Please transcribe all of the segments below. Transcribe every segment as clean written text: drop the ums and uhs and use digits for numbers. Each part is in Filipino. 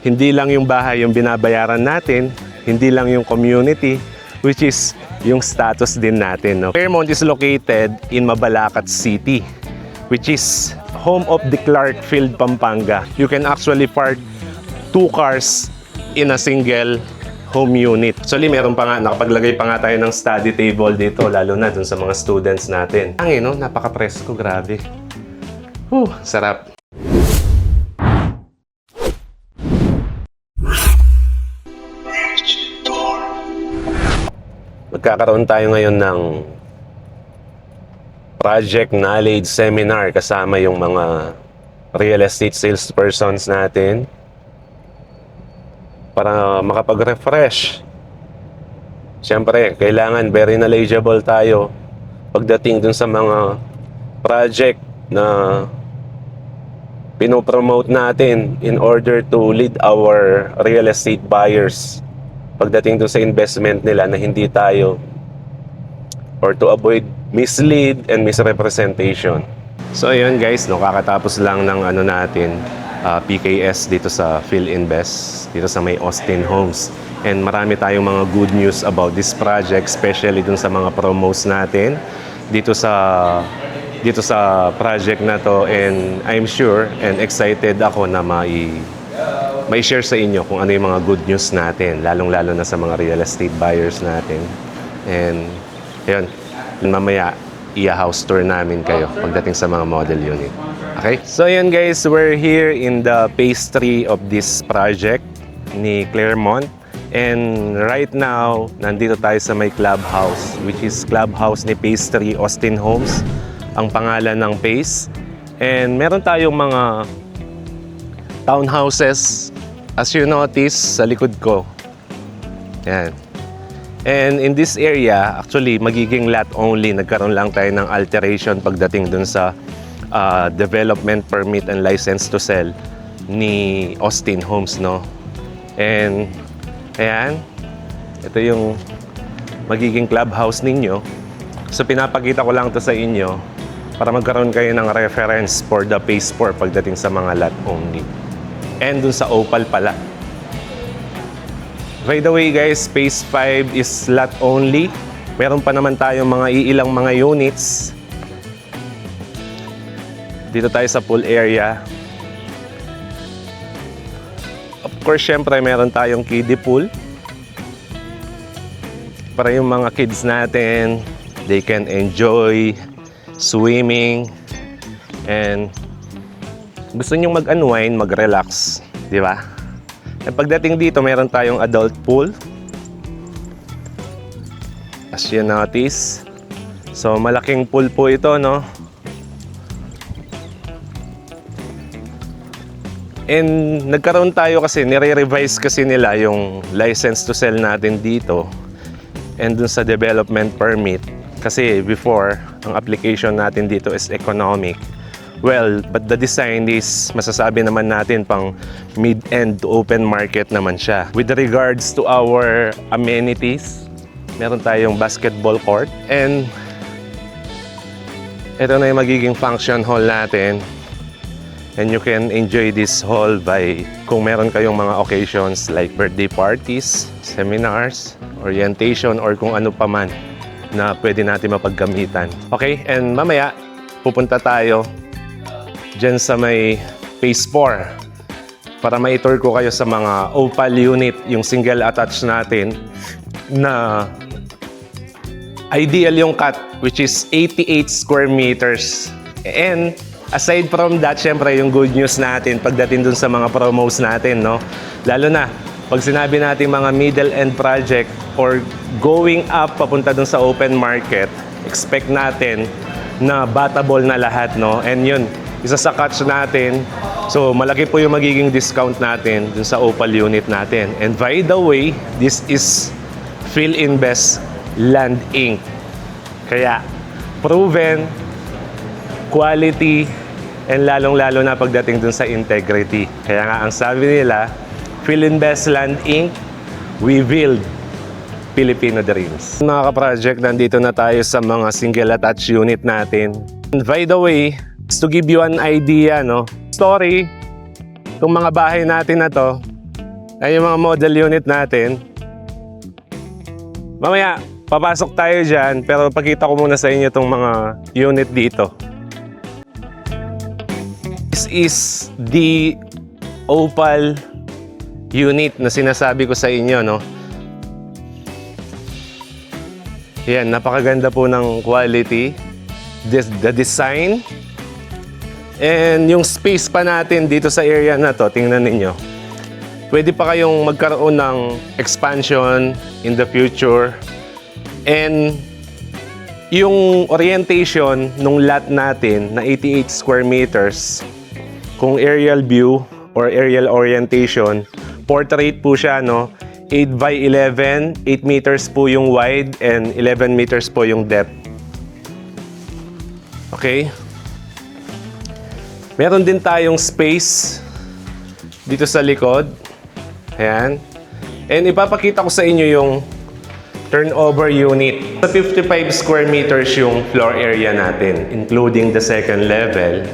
Hindi lang yung bahay yung binabayaran natin, hindi lang yung community, which is yung status din natin. No? Claremont is located in Mabalacat City, which is home of the Clark Field, Pampanga. You can actually park 2 cars in a single home unit. Actually, meron pa nga, nakapaglagay pa nga tayo ng study table dito, lalo na dun sa mga students natin. Ang no? Napaka-presko, grabe. Sarap. Magkakaroon tayo ngayon ng project knowledge seminar kasama yung mga real estate salespersons natin para makapag-refresh. Siyempre, kailangan very knowledgeable tayo pagdating dun sa mga project na pinopromote natin in order to lead our real estate buyers pagdating dun sa investment nila na hindi tayo, or to avoid mislead and misrepresentation. So ayun guys, no, kakatapos lang ng ano natin, PKS dito sa PhilInvest, dito sa may Austin Homes. And marami tayong mga good news about this project, especially dun sa mga promos natin dito sa project na to. And I'm sure and excited ako na may share sa inyo kung ano yung mga good news natin, lalong-lalo na sa mga real estate buyers natin. And yun, mamaya i-house tour namin kayo pagdating sa mga model unit. Okay? So yun guys, we're here in the phase 3 of this project ni Claremont. And right now, nandito tayo sa may clubhouse, which is clubhouse ni phase 3 Austin Homes, ang pangalan ng phase. And meron tayong mga townhouses, as you notice sa likod ko. Yan. And in this area, actually, magiging lot only. Nagkaroon lang tayo ng alteration pagdating dun sa development permit and license to sell ni Austin Homes, no? And, ayan, ito yung magiging clubhouse ninyo. So, pinapakita ko lang to sa inyo para magkaroon kayo ng reference for the phase 4 pagdating sa mga lot only. And dun sa Opal pala. By the way guys, phase 5 is lot only. Meron pa naman tayong mga iilang mga units. Dito tayo sa pool area. Of course, syempre meron tayong kiddie pool. Para yung mga kids natin, they can enjoy swimming. And gusto nyo mag-unwind, mag-relax, di ba? And pagdating dito, meron tayong adult pool. As you notice. So, malaking pool po ito, no? And nagkaroon tayo kasi, nire-revise kasi nila yung license to sell natin dito. And dun sa development permit. Kasi before, ang application natin dito is economic. Well, but the design is, masasabi naman natin, pang mid-end to open market naman siya. With regards to our amenities, meron tayong basketball court. And ito na yung magiging function hall natin. And you can enjoy this hall by, kung meron kayong mga occasions like birthday parties, seminars, orientation, or kung ano pa man na pwede natin mapaggamitan. Okay, and mamaya, pupunta tayo dyan sa may phase 4 para ma-tour ko kayo sa mga Opal unit, yung single attached natin na ideal yung cut, which is 88 square meters. And aside from that, syempre yung good news natin pagdating dun sa mga promos natin, no? Lalo na pag sinabi natin mga middle-end project or going up papunta dun sa open market, expect natin na batable na lahat, no? And yun, isa sa catch natin. So, malaki po yung magiging discount natin dun sa Opal unit natin. And by the way, this is PhilInvest Land Inc. Kaya, proven, quality, and lalong-lalo na pagdating dun sa integrity. Kaya nga, ang sabi nila, PhilInvest Land Inc. We build Filipino dreams. Mga ka-project, nandito na tayo sa mga single attached unit natin. And by the way, to give you an idea, no? Story, itong mga bahay natin na to, Ay yung mga model unit natin. Mamaya, papasok tayo dyan, pero pakita ko muna sa inyo itong mga unit dito. This is the Opal unit na sinasabi ko sa inyo, no? Yan, napakaganda po ng quality, the design, and yung space pa natin dito sa area na to, tingnan ninyo. Pwede pa kayong magkaroon ng expansion in the future. And yung orientation ng lot natin na 88 square meters, kung aerial view or aerial orientation, portrait po siya, no? 8 by 11, 8 meters po yung wide and 11 meters po yung depth. Okay? Meron din tayong space dito sa likod. Ayan. And ipapakita ko sa inyo yung turnover unit. Sa 55 square meters yung floor area natin, including the second level.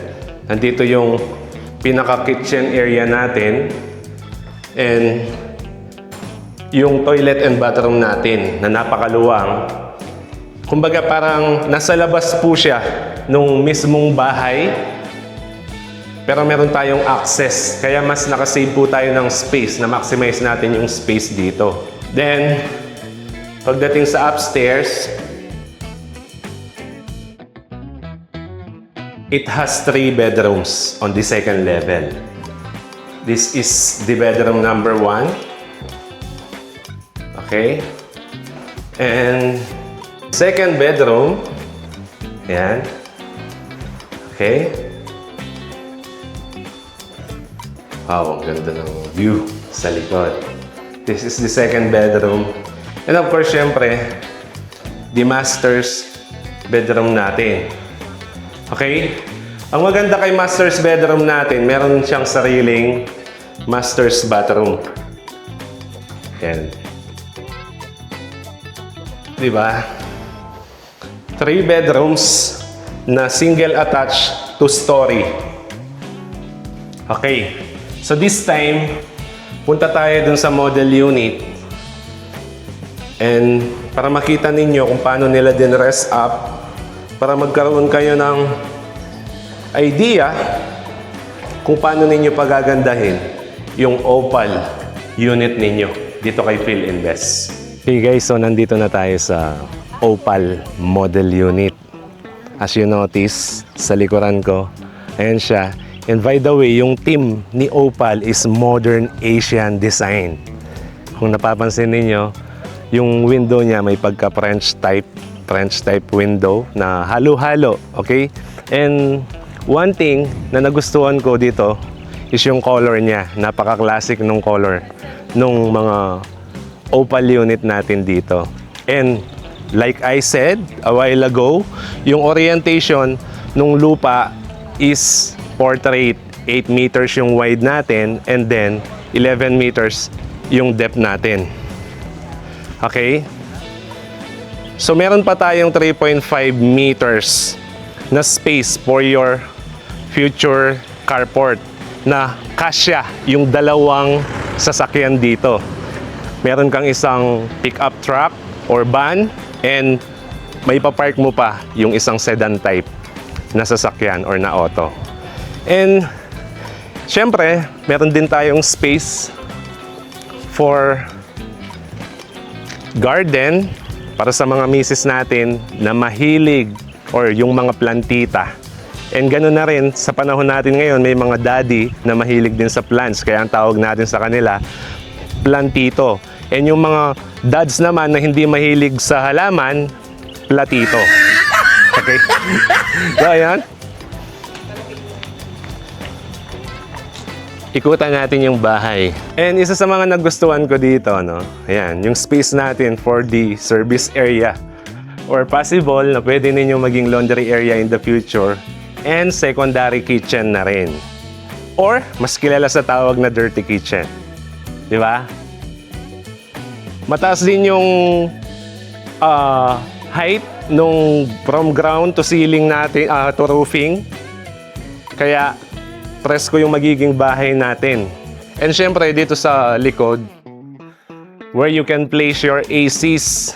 Nandito yung pinaka-kitchen area natin. And yung toilet and bathroom natin na napakaluwang. Kumbaga parang nasa labas po siya nung mismong bahay. Pero meron tayong access. Kaya mas nakasave po tayo ng space na maximize natin yung space dito. Then, pagdating sa upstairs, it has 3 bedrooms on the second level. This is the bedroom number 1. Okay? And second bedroom. Ayan. Okay? Wow, ang ganda ng view sa likod. This is the second bedroom. And of course, syempre, the master's bedroom natin. Okay? Ang maganda kay master's bedroom natin, meron siyang sariling master's bathroom. Yan. Diba? 3 bedrooms na single attached, 2-story. Okay. So this time, punta tayo dun sa model unit. And para makita ninyo kung paano nila din rest up, para magkaroon kayo ng idea kung paano ninyo pagagandahin yung Opal unit ninyo dito kay Philinvest. Okay guys, so nandito na tayo sa Opal model unit. As you notice, sa likuran ko, ayan siya. And by the way, yung team ni Opal is Modern Asian Design. Kung napapansin ninyo, yung window niya may pagka French type window na halo-halo, okay? And one thing na nagustuhan ko dito is yung color niya. Napaka-classic nung color nung mga Opal unit natin dito. And like I said a while ago, yung orientation nung lupa is portrait. 8 meters yung wide natin and then 11 meters yung depth natin. Okay? So meron pa tayong 3.5 meters na space for your future carport na kasya yung dalawang sasakyan dito. Meron kang isang pickup truck or van and may papark mo pa yung isang sedan type na sasakyan or na auto. And syempre, meron din tayong space for garden para sa mga misis natin na mahilig or yung mga plantita. And ganoon na rin sa panahon natin ngayon, may mga daddy na mahilig din sa plants. Kaya ang tawag natin sa kanila, plantito. And yung mga dads naman na hindi mahilig sa halaman, platito. Okay? So, ayan. Ikutan natin yung bahay. And isa sa mga nagustuhan ko dito, no? Ayan, yung space natin for the service area. Or possible na pwede ninyo maging laundry area in the future. And secondary kitchen na rin. Or, mas kilala sa tawag na dirty kitchen. Di ba? Mataas din yung height nung from ground to ceiling natin, to roofing. Kaya, presko yung magiging bahay natin. And syempre, dito sa likod, where you can place your ACs,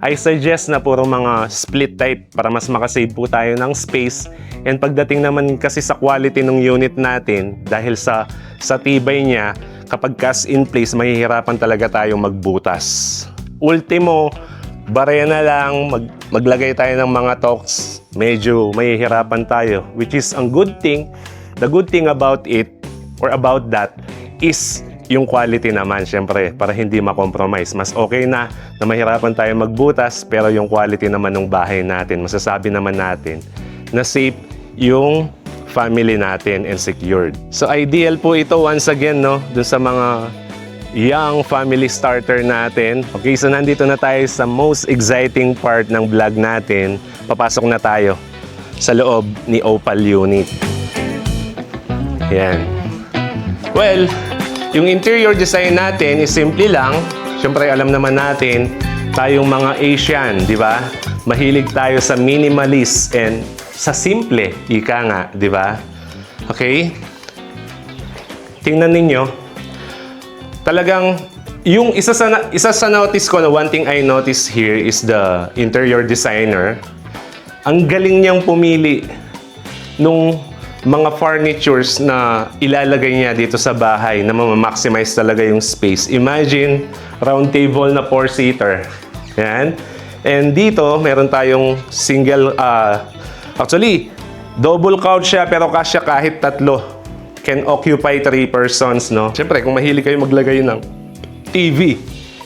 I suggest na puro mga split type para mas makasave po tayo ng space. And pagdating naman kasi sa quality ng unit natin, dahil sa tibay niya, kapag cast in place, mahihirapan talaga tayong magbutas. Ultimo, bare na lang, maglagay tayo ng mga talks, medyo mahihirapan tayo. Which is ang good thing, the good thing about it, or about that, is yung quality naman, syempre, para hindi ma-compromise. Mas okay na mahirapan tayo magbutas, pero yung quality naman ng bahay natin, masasabi naman natin na safe yung family natin and secured. So ideal po ito once again, no, dun sa mga young family starter natin. Okay, so nandito na tayo sa most exciting part ng vlog natin. Papasok na tayo sa loob ni Opal unit. Yan. Well, yung interior design natin is simple lang. Siyempre, alam naman natin, tayong mga Asian, di ba? Mahilig tayo sa minimalist and sa simple, ika nga, di ba? Okay? Tingnan ninyo. Talagang, yung isa sa notice ko, one thing I notice here is the interior designer. Ang galing niyang pumili nung mga furnitures na ilalagay niya dito sa bahay na ma-maximize talaga yung space. Imagine, round table na 4-seater. Yan. And dito, meron tayong single, actually, double couch siya pero kasya kahit 3. Can occupy 3 persons, no? Siyempre, kung mahilig kayo maglagay ng TV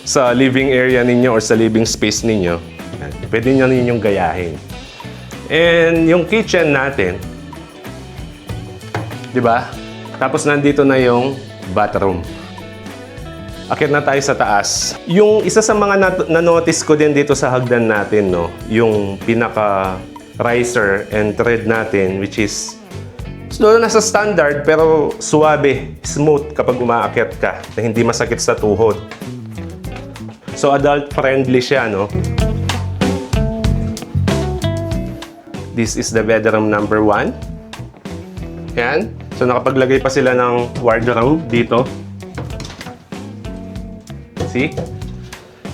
sa living area ninyo or sa living space ninyo, pwede nyo ninyong gayahin. And yung kitchen natin, di ba? Tapos nandito na yung bathroom. Akit na tayo sa taas. Yung isa sa mga na-notice ko din dito sa hagdan natin, no, yung pinaka riser and thread natin, which is doon nasa standard pero suwabe, smooth kapag umaakyat ka, na hindi masakit sa tuhod. So adult friendly siya, no? This is the bedroom number 1. Yan. So nakapaglagay pa sila ng wardrobe dito. See?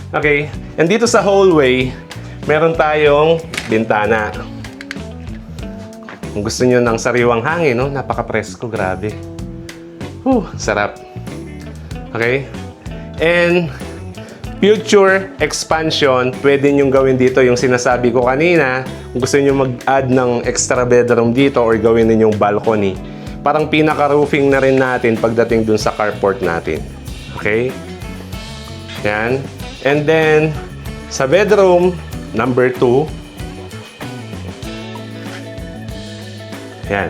Okay. And dito sa hallway, meron tayong bintana. Kung gusto nyo ng sariwang hangin, no? Napaka-presko, grabe. Sarap. Okay? And future expansion, pwede nyo gawin dito yung sinasabi ko kanina. Kung gusto nyo mag-add ng extra bedroom dito or gawin ninyong balcony, parang pinaka-roofing na rin natin pagdating dun sa carport natin. Okay? Yan. And then, sa bedroom number 2, yan.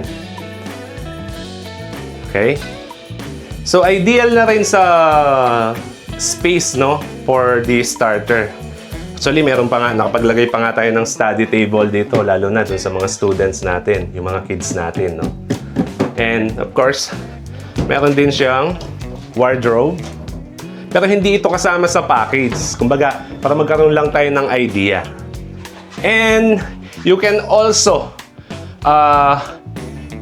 Okay? So, ideal na rin sa space, no, for the starter. Actually, meron pa nga, nakapaglagay pa nga tayo ng study table dito, lalo na dun sa mga students natin, yung mga kids natin, no. And, of course, meron din siyang wardrobe. Pero hindi ito kasama sa package. Kumbaga, para magkaroon lang tayo ng idea. And, you can also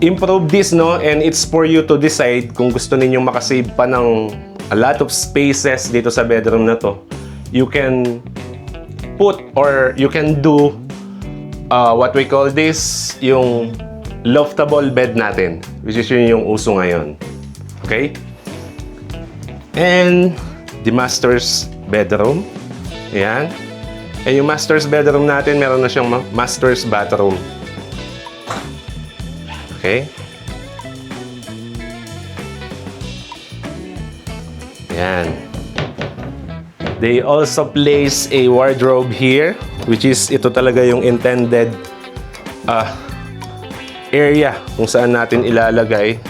improve this, no? And it's for you to decide kung gusto ninyong makasave pa ng a lot of spaces dito sa bedroom na to. You can put or you can do what we call this, yung loftable bed natin, which is yun yung uso ngayon. Okay? And the master's bedroom. Ayan. And yung master's bedroom natin, meron na siyang master's bathroom. Okay? Ayan. They also place a wardrobe here, which is ito talaga yung intended area kung saan natin ilalagay.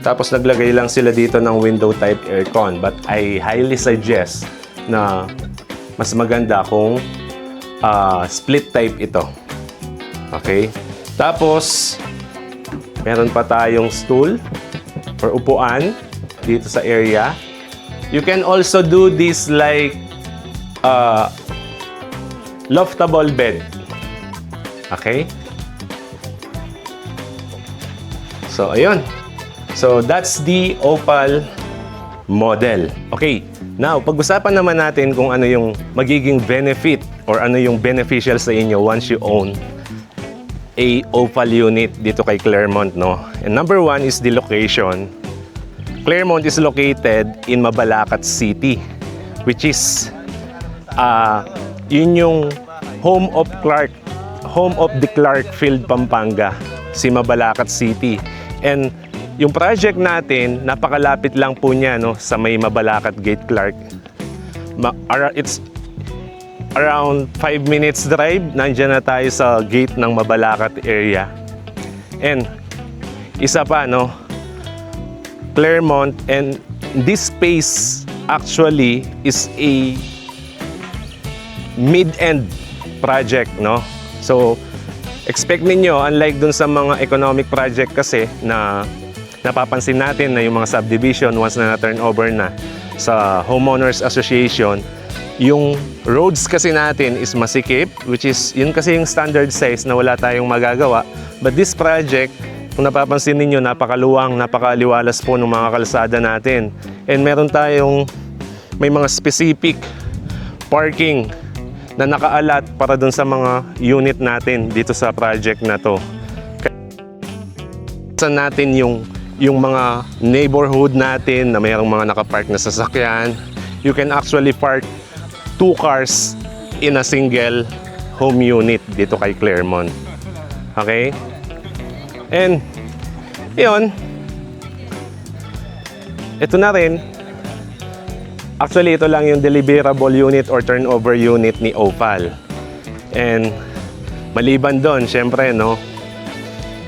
Tapos naglagay lang sila dito ng window type aircon. But I highly suggest na mas maganda kung split type ito. Okay? Tapos, meron pa tayong stool or upuan dito sa area. You can also do this like loftable bed. Okay? So, ayun. So, that's the Opal model. Okay, now pag-usapan naman natin kung ano yung magiging benefit or ano yung beneficial sa inyo once you own a Opal unit dito kay Claremont, no? And number one is the location. Claremont is located in Mabalacat City, which is yun yung home of the Clark Field, Pampanga, si Mabalacat City. And yung project natin, napakalapit lang po niya, no, sa may Mabalacat Gate, Clark. It's around 5 minutes drive, nandiyan na tayo sa gate ng Mabalacat area. And isa pa, no, Claremont, and this space actually is a mid-end project, no? So, expect ninyo, unlike dun sa mga economic project kasi na napapansin natin na yung mga subdivision once na na-turn over na sa homeowners association, yung roads kasi natin is masikip, which is yun kasi yung standard size na wala tayong magagawa. But this project, kung napapansin ninyo, napakaluwang, napakaliwalas po ng mga kalsada natin. And meron tayong may mga specific parking na nakaalat para dun sa mga unit natin dito sa project na to. Kaya natin yung mga neighborhood natin na mayroong mga nakapark na sasakyan. You can actually park 2 cars in a single home unit dito kay Claremont. Okay? And yun, ito na rin. Actually, ito lang yung deliverable unit or turnover unit ni Opal. And maliban doon, syempre, no,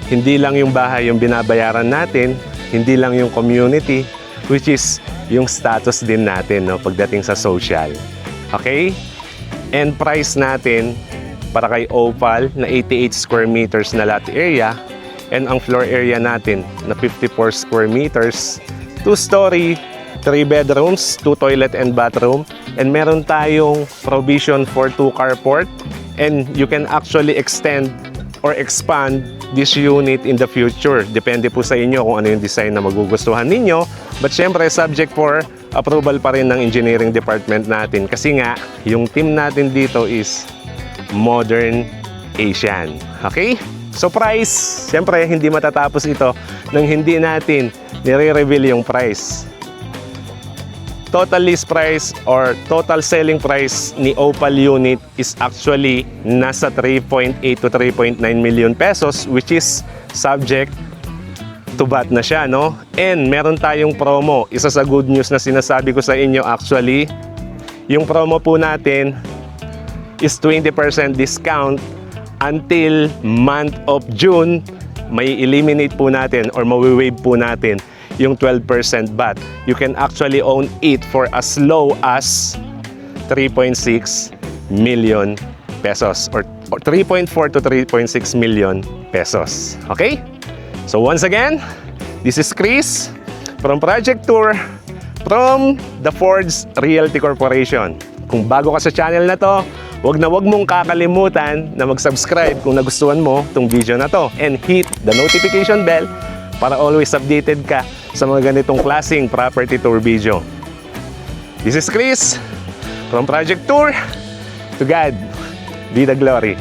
hindi lang yung bahay yung binabayaran natin, hindi lang yung community, which is yung status din natin, no, pagdating sa social. Okay? And price natin para kay Opal na 88 square meters na lot area, and ang floor area natin na 54 square meters, 2-story, 3 bedrooms, 2 toilet and bathroom, and meron tayong provision for 2 carport, and you can actually extend or expand this unit in the future. Depende po sa inyo kung ano yung design na magugustuhan ninyo. But syempre, subject for approval pa rin ng engineering department natin. Kasi nga, yung team natin dito is Modern Asian. Okay? So price, syempre, hindi matatapos ito nang hindi natin nire-reveal yung price. Total list price or total selling price ni Opal unit is actually nasa 3.8 to 3.9 million pesos, which is subject to VAT na siya, no? And meron tayong promo. Isa sa good news na sinasabi ko sa inyo actually, yung promo po natin is 20% discount until month of June. May eliminate po natin or mawi-waive po natin yung 12% VAT. You can actually own it for as low as 3.6 million pesos or 3.4 to 3.6 million pesos. Okay? So once again, this is Chris from Project Tour from the Fords Realty Corporation. Kung bago ka sa channel na to, wag mong kakalimutan na mag-subscribe kung nagustuhan mo itong video na to, and hit the notification bell para always updated ka sa mga ganitong klaseng property tour video. This is Chris from Project Tour. To God be the glory.